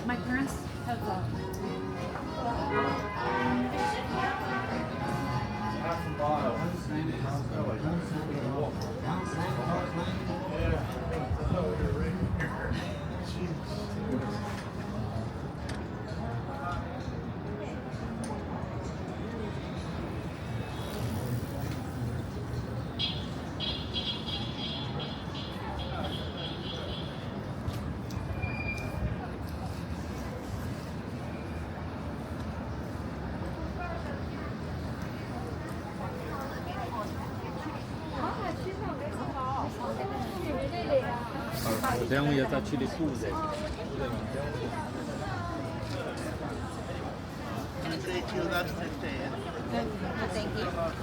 My parents have Then we have actually food there. thank you.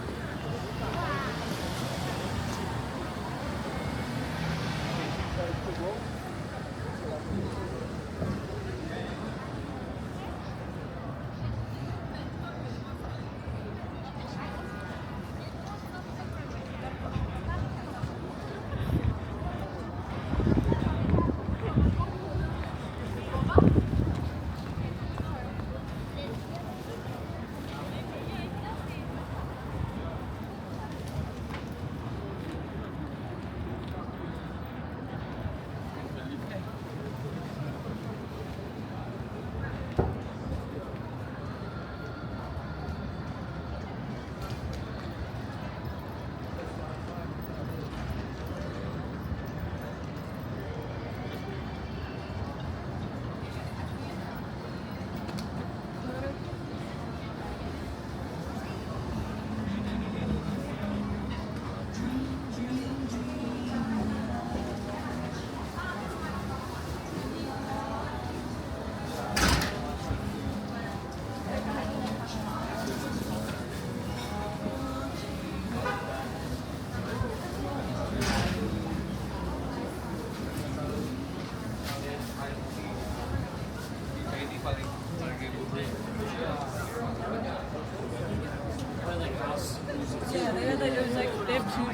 Yeah, they have two.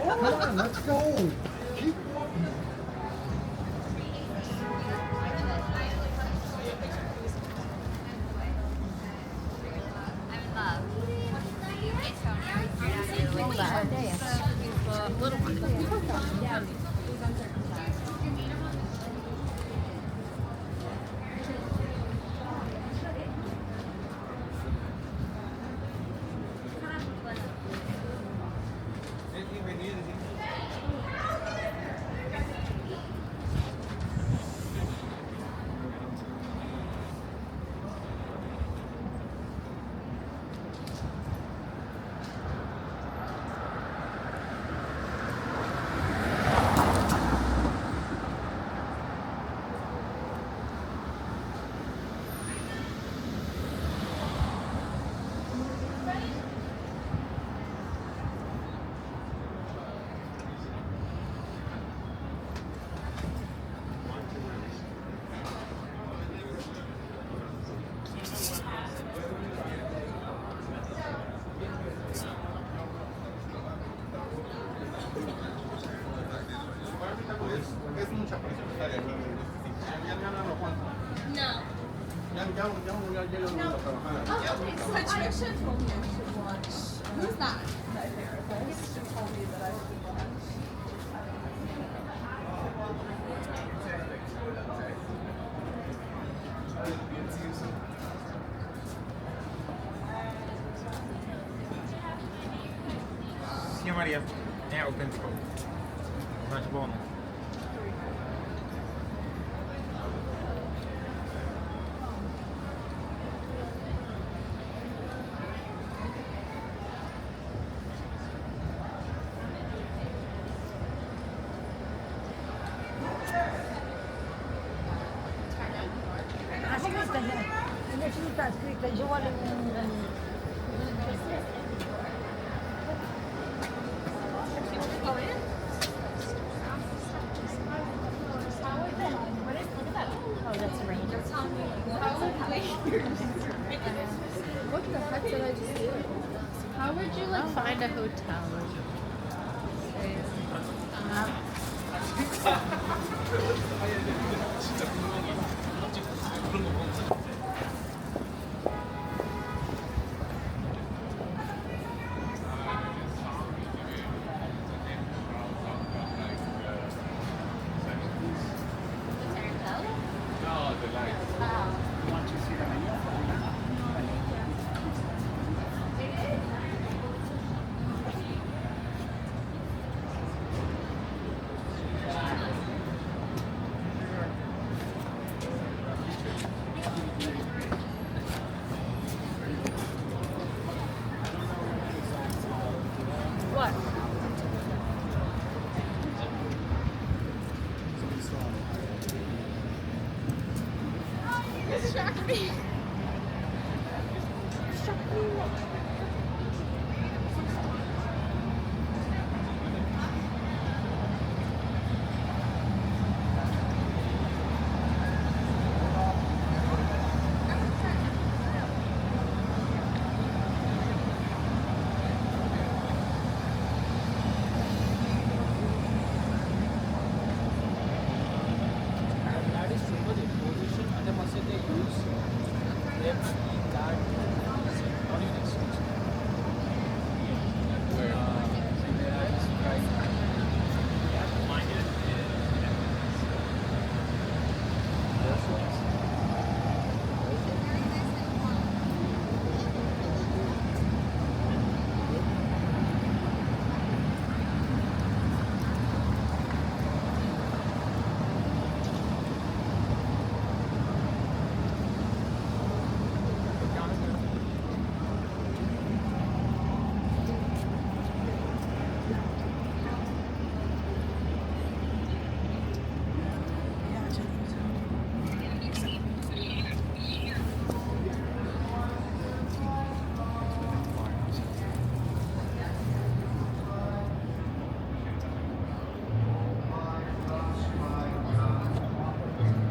Come on, let's go. Keep walking. You should have told me I should watch. Who's that? My therapist. She told me that I should watch. Sim, Maria. É, o tempo. Mas bom. Así que está ya. En eso está escrito. Yo vale Oh, that's a ranger. What the heck did I just do? How would you like find a hotel? What? Distract me. That is true, but the position and the muscle they use, they have that body next to each other. Where that's right.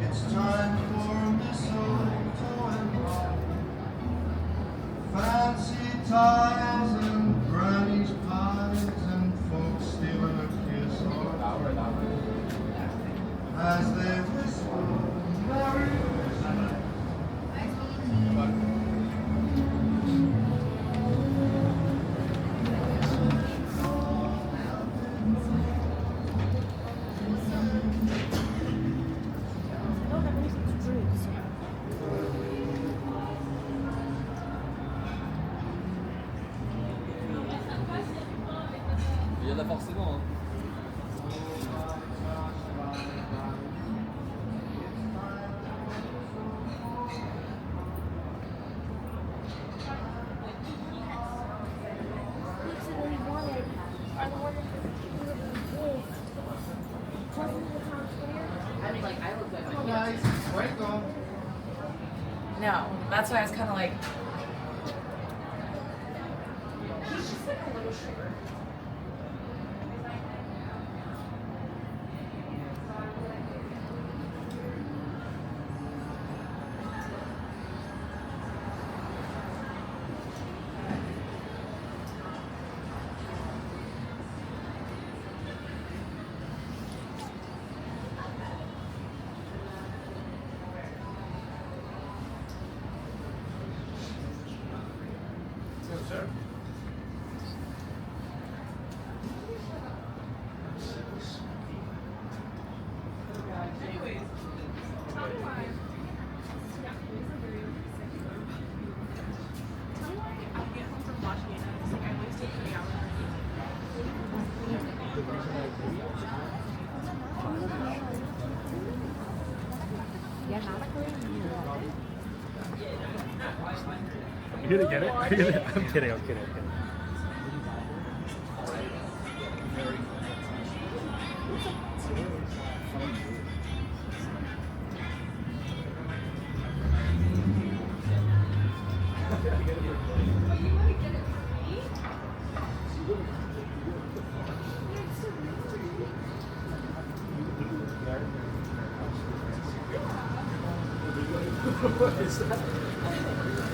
It's time for mistletoe and fancy ties and granny's pies and folks stealing a kiss or as they whisper, Merry Christmas. Il y en a forcément. Hein. Guys, where you go? No, that's why I was kind of like, you gonna get it? Are you gonna, I'm kidding. I'm kidding.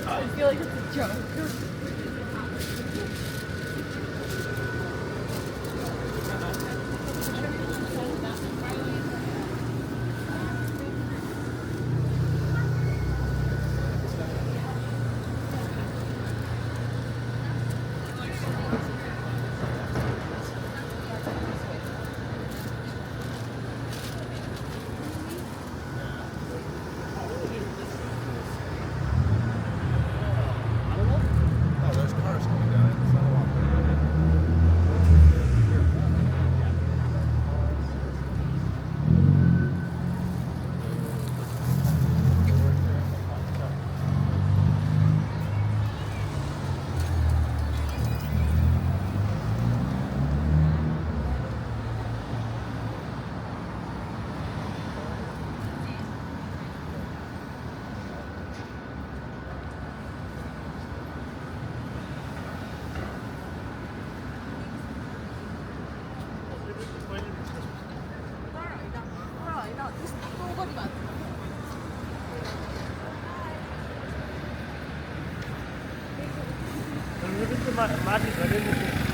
I feel like it's a joke. Oh, there's cars coming down. It's not a walk. 많이 걸렸는데